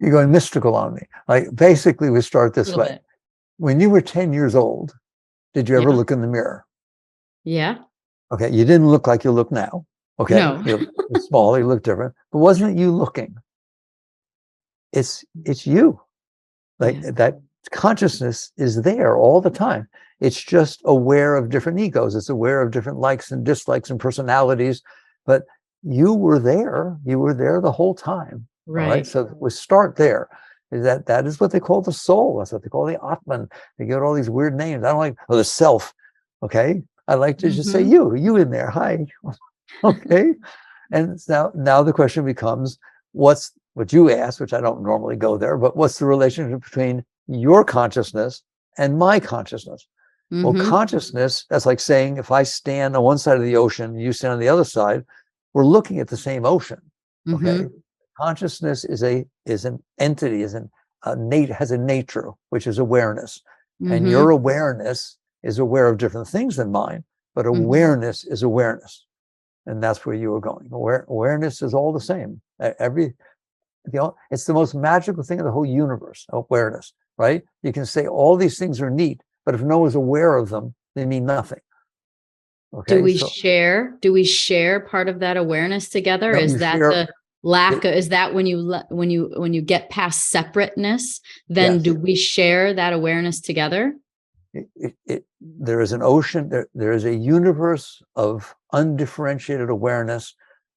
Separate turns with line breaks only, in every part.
You're going mystical on me. Like, basically, we start
A
this
little
way.
bit.
When you were 10 years old, did you ever
Yeah.
look in the mirror?
Yeah.
Okay, you didn't look like you look now. Okay,
No.
you look small, you look different. But wasn't it you looking? It's you. Like,
Yeah.
that consciousness is there all the time. It's just aware of different egos. It's aware of different likes and dislikes and personalities. But you were there. You were there the whole time. All right.
Right.
So we start there. Is that is what they call the soul. That's what they call the Atman. They get all these weird names. I don't like the self. Okay. I like to just say you in there. Hi. Okay. And now the question becomes, what's what you asked, which I don't normally go there, but what's the relationship between your consciousness and my consciousness? Well, consciousness, that's like saying if I stand on one side of the ocean and you stand on the other side, we're looking at the same ocean. Okay. Consciousness is an entity, has a nature, which is awareness. And your awareness is aware of different things than mine, but awareness is awareness. And that's where you were going. Awareness is all the same. It's the most magical thing in the whole universe, awareness, right? You can say all these things are neat, but if no one's aware of them, they mean nothing. Okay.
Do we share part of that awareness together?
No,
Is that the lack of,
it,
is that when you get past separateness, then
yes.
do we share that awareness together?
There is an ocean, there is a universe of undifferentiated awareness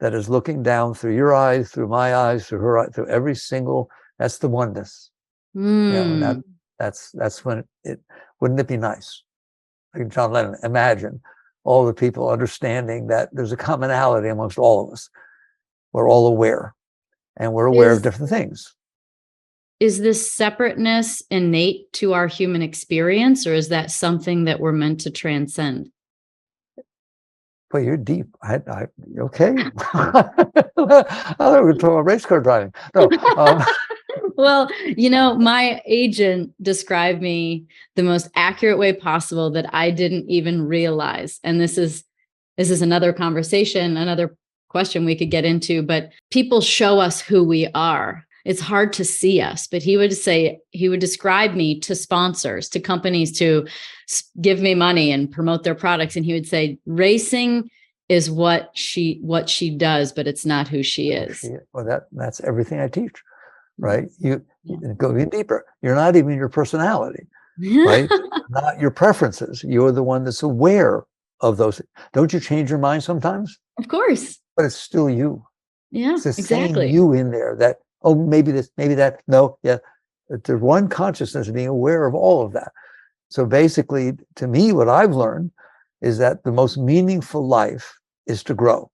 that is looking down through your eyes, through my eyes, through her eyes, through every single, that's the oneness. You know, and that's when wouldn't it be nice? Like John Lennon, imagine all the people understanding that there's a commonality amongst all of us. We're all aware, and we're aware of different things.
Is this separateness innate to our human experience, or is that something that we're meant to transcend?
Well, you're deep. Okay. I thought we were talking about race car driving. No.
Well, my agent described me the most accurate way possible that I didn't even realize. And this is another conversation, another question we could get into, but people show us who we are. It's hard to see us, but he would describe me to sponsors, to companies to give me money and promote their products. And he would say, racing is what she does, but it's not who she is.
Well, that's everything I teach, right? You go in deeper. You're not even your personality, right? Not your preferences. You're the one that's aware of those. Don't you change your mind sometimes?
Of course.
But it's still you.
Yeah,
it's the
exactly.
same you in there that, oh, maybe this, maybe that. No, yeah. There's one consciousness being aware of all of that. So basically, to me, what I've learned is that the most meaningful life is to grow.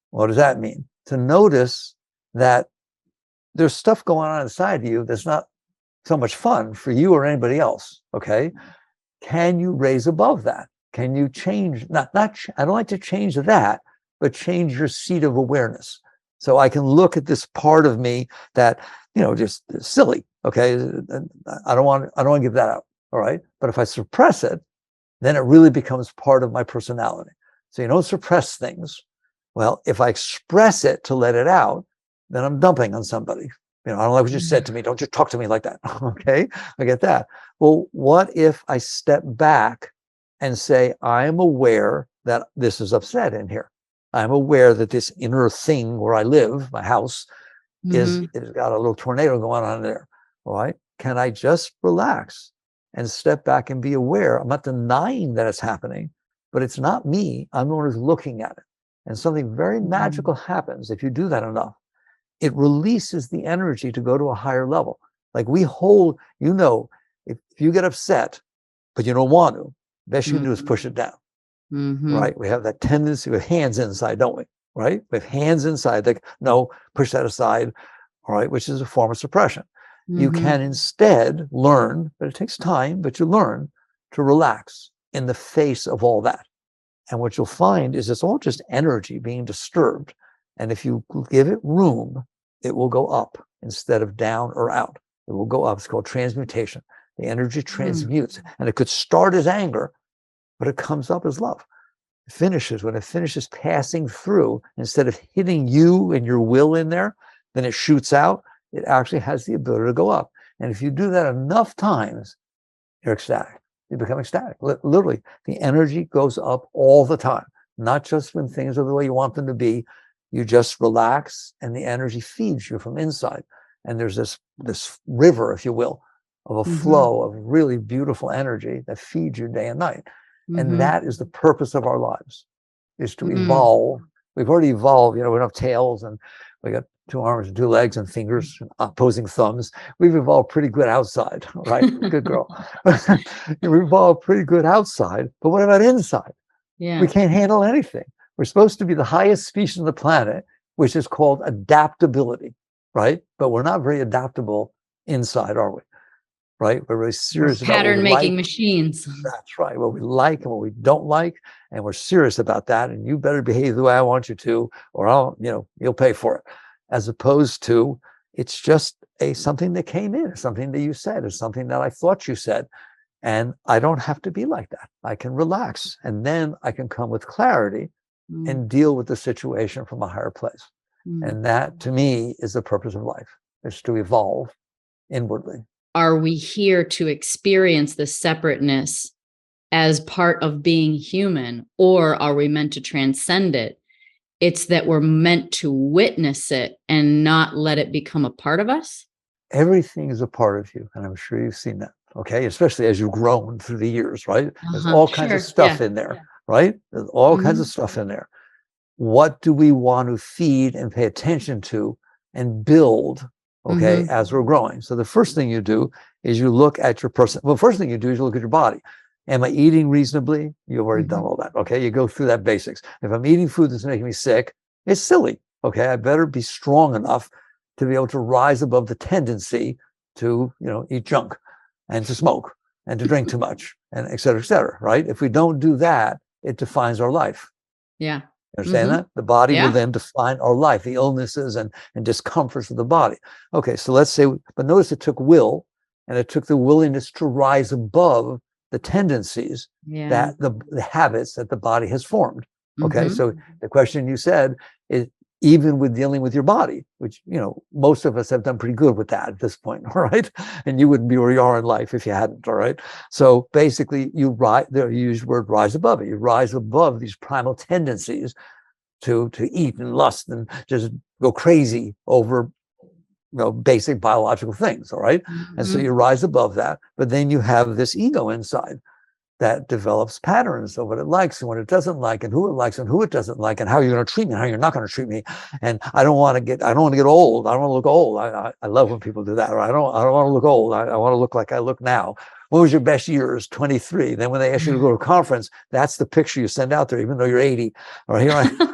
What does that mean? To notice that there's stuff going on inside you that's not so much fun for you or anybody else. Okay. Can you raise above that? Can you change? I don't like to change that, but change your seat of awareness. So I can look at this part of me that, just silly. Okay. I don't want to give that out. All right. But if I suppress it, then it really becomes part of my personality. So you don't suppress things. Well, if I express it to let it out, then I'm dumping on somebody. I don't like what you said to me. Don't you talk to me like that. Okay. I get that. Well, what if I step back and say, I'm aware that this is upset in here. I'm aware that this inner thing where I live, my house, is got a little tornado going on there. All right. Can I just relax and step back and be aware? I'm not denying that it's happening, but it's not me. I'm the one who's looking at it. And something very magical happens if you do that enough. It releases the energy to go to a higher level. Like we hold, if you get upset, but you don't want to, best you can do is push it down. Right? We have that tendency with hands inside, don't we? Right? With hands inside, like, no, push that aside, all right, which is a form of suppression. You can instead learn, but it takes time, but you learn to relax in the face of all that. And what you'll find is it's all just energy being disturbed. And if you give it room, it will go up instead of down or out. It will go up. It's called transmutation. The energy transmutes. And it could start as anger, but it comes up as love. When it finishes passing through, instead of hitting you and your will in there, then it shoots out. it actually has the ability to go up. And if you do that enough times, you're ecstatic. You become ecstatic. Literally, the energy goes up all the time, not just when things are the way you want them to be. You just relax, and the energy feeds you from inside. And there's this river, if you will, of a flow of really beautiful energy that feeds you day and night. And that is the purpose of our lives, is to evolve. We've already evolved. You know, we don't have tails, and we got 2 arms and 2 legs and fingers, and opposing thumbs. We've evolved pretty good outside, right? Good girl. We've evolved pretty good outside, but what about inside?
Yeah.
We can't handle anything. We're supposed to be the highest species on the planet, which is called adaptability, right? But we're not very adaptable inside, are we? Right? We're really serious about
pattern making machines.
That's right. What we like and what we don't like, and we're serious about that. And you better behave the way I want you to, or I'll, you'll pay for it. As opposed to, it's just something that came in, something that you said, it's something that I thought you said, and I don't have to be like that. I can relax, and then I can come with clarity and deal with the situation from a higher place. And that, to me, is the purpose of life: is to evolve inwardly.
Are we here to experience the separateness as part of being human, or are we meant to transcend it? It's that we're meant to witness it and not let it become a part of us.
Everything is a part of you, and I'm sure you've seen that. Okay, especially as you've grown through the years, right? There's all kinds of stuff in there, right? There's all kinds of stuff in there. What do we want to feed and pay attention to and build? Okay, as we're growing. So the first thing you do is you look at your person. Well, first thing you do is you look at your body. Am I eating reasonably? You've already done all that. Okay, you go through that basics. If I'm eating food that's making me sick, it's silly. Okay, I better be strong enough to be able to rise above the tendency to, eat junk and to smoke and to drink too much and et cetera, right? If we don't do that, it defines our life.
Yeah.
Understand that? The body will then define our life, the illnesses and discomforts of the body. Okay, so let's say, but notice it took will, and it took the willingness to rise above the tendencies that the habits that the body has formed. Okay, so the question you said is, even with dealing with your body, which, most of us have done pretty good with that at this point, all right? And you wouldn't be where you are in life if you hadn't, all right? So basically, you use the word rise above it. You rise above these primal tendencies to eat and lust and just go crazy over, basic biological things, all right? And so you rise above that, but then you have this ego inside that develops patterns of what it likes and what it doesn't like, and who it likes and who it doesn't like, and how you're going to treat me and how you're not going to treat me. And I don't want to get old. I don't want to look old. I love when people do that. Or I don't want to look old. I want to look like I look now. What was your best years? 23. Then when they ask you to go to a conference, that's the picture you send out there, even though you're 80. All right, here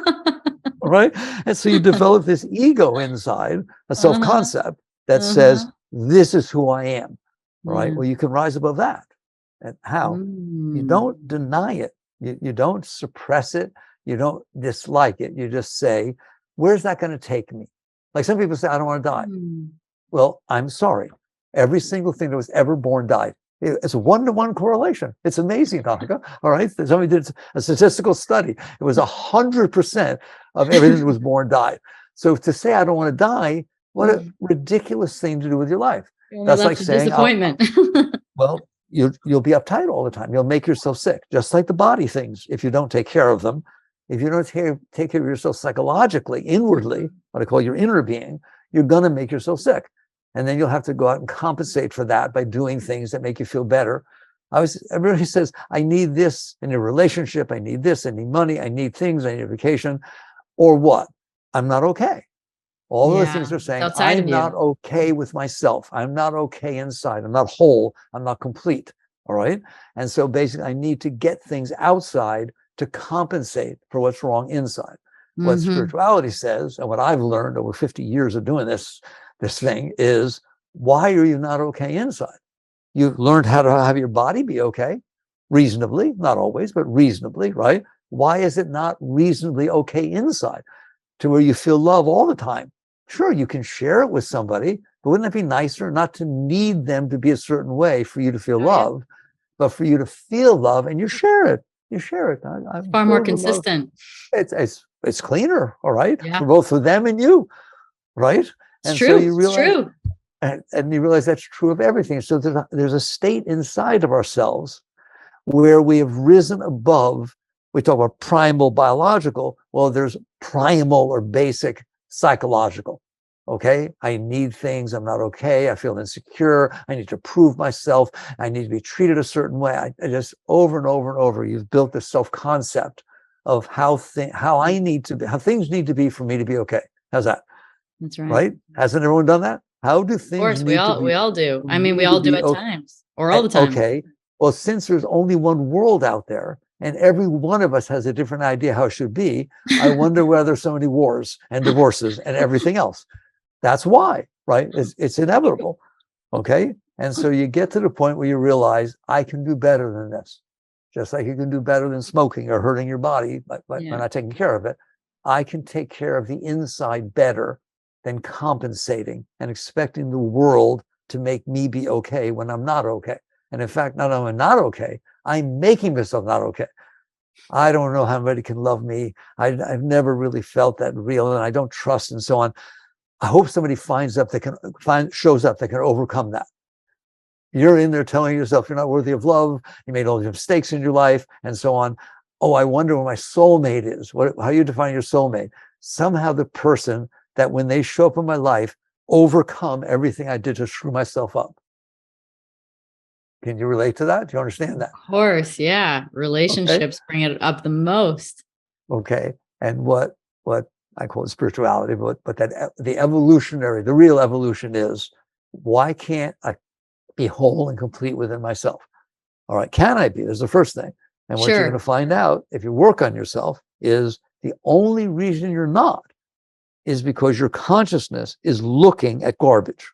all right. And so you develop this ego inside, a self-concept that says, this is who I am. All right. Well, you can rise above that. And how? You don't deny it. You don't suppress it. You don't dislike it. You just say, where's that going to take me? Like some people say, I don't want to die. Well, I'm sorry. Every single thing that was ever born died. It's a 1-to-1 correlation. It's amazing, Danica. All right. Somebody did a statistical study. It was 100% of everything that was born died. So to say, I don't want to die, what a ridiculous thing to do with your life. That's like saying,
disappointment.
Well, you'll be uptight all the time. You'll make yourself sick, just like the body things. If you don't take care of them, if you don't take care of yourself psychologically, inwardly, what I call your inner being, you're going to make yourself sick. And then you'll have to go out and compensate for that by doing things that make you feel better. Everybody says, I need this in a relationship. I need this. I need money. I need things. I need a vacation. Or what? I'm not okay. All of the things are saying, I'm not okay with myself. I'm not okay inside. I'm not whole. I'm not complete. All right. And so basically, I need to get things outside to compensate for what's wrong inside. What spirituality says, and what I've learned over 50 years of doing this thing is, why are you not okay inside? You've learned how to have your body be okay, reasonably, not always, but reasonably, right? Why is it not reasonably okay inside to where you feel love all the time? Sure, you can share it with somebody, but wouldn't it be nicer not to need them to be a certain way for you to feel love, but for you to feel love and you share it? You share it. I'm
far more consistent.
It's cleaner, all right, for both for them and you, right?
It's true. It's true.
And you realize that's true of everything. So there's a state inside of ourselves where we have risen above. We talk about primal biological. Well, there's primal or basic psychological. Okay, I need things. I'm not okay. I feel insecure. I need to prove myself. I need to be treated a certain way. I just over and over and over, you've built this self-concept of how things need to be for me to be okay. How's that?
That's right.
Right? Hasn't everyone done that? How do things?
Of course, we all do. I mean, we
need
all
to
do
be
at times, or all the time.
Okay. Well, since there's only one world out there, and every one of us has a different idea how it should be, I wonder why there's so many wars and divorces and everything else. That's why, right? It's inevitable. Okay. And so you get to the point where you realize I can do better than this. Just like you can do better than smoking or hurting your body by not taking care of it. I can take care of the inside better than compensating and expecting the world to make me be okay when I'm not okay. And in fact, not only am I not okay, I'm making myself not okay. I don't know how anybody can love me. I've never really felt that real, and I don't trust, and so on. I hope somebody shows up that can overcome that. You're in there telling yourself you're not worthy of love. You made all these mistakes in your life, and so on. Oh, I wonder where my soulmate is. How you define your soulmate? Somehow the person that when they show up in my life, overcome everything I did to screw myself up. Can you relate to that? Do you understand that?
Of course, yeah. Relationships bring it up the most.
Okay. And what I call it spirituality, but that the real evolution is, why can't I be whole and complete within myself? All right, can I be? There's the first thing. And what you're going to find out if you work on yourself is the only reason you're not is because your consciousness is looking at garbage.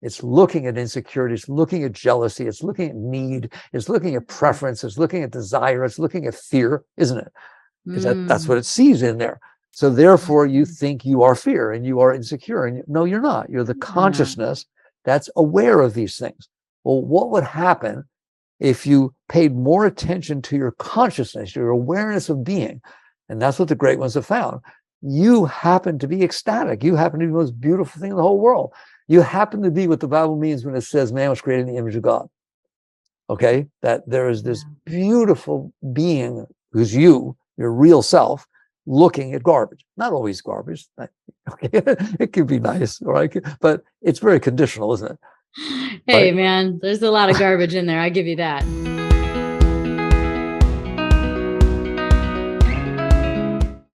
It's looking at insecurity, it's looking at jealousy, it's looking at need, it's looking at preference, it's looking at desire, it's looking at fear, isn't it? That's what it sees in there. So therefore you think you are fear and you are insecure. And no, you're not. You're the consciousness that's aware of these things. Well, what would happen if you paid more attention to your consciousness, your awareness of being? And that's what the great ones have found. You happen to be ecstatic. You happen to be the most beautiful thing in the whole world. You happen to be what the Bible means when it says man was created in the image of God. Okay? That there is this beautiful being who's your real self, looking at garbage. Not always garbage. Okay? It can be nice, right? But it's very conditional, isn't it?
Hey, right? Man, there's a lot of garbage in there. I give you that.